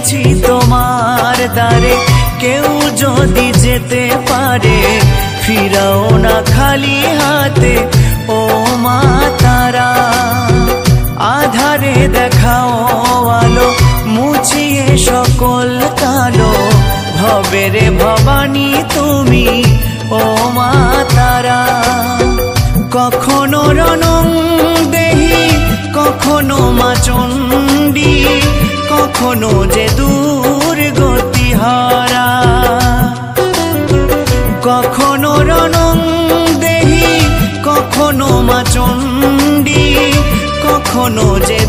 এসেছি তোমার দ্বারে, কেউ যদি যেতে পারে ফিরাও না খালি হাতে ও মা তারা। আধারে দেখাও আলো, মুছিয়ে সকল কালো, ভবের ভবানী তুমি ও মা তারা। কখনো রণং দেহি, কখনো মা চণ্ডী, কখনো যে দুর্গতি হারা। কখনো রণং দেহি, কখনো মা চণ্ডী, কখনো যে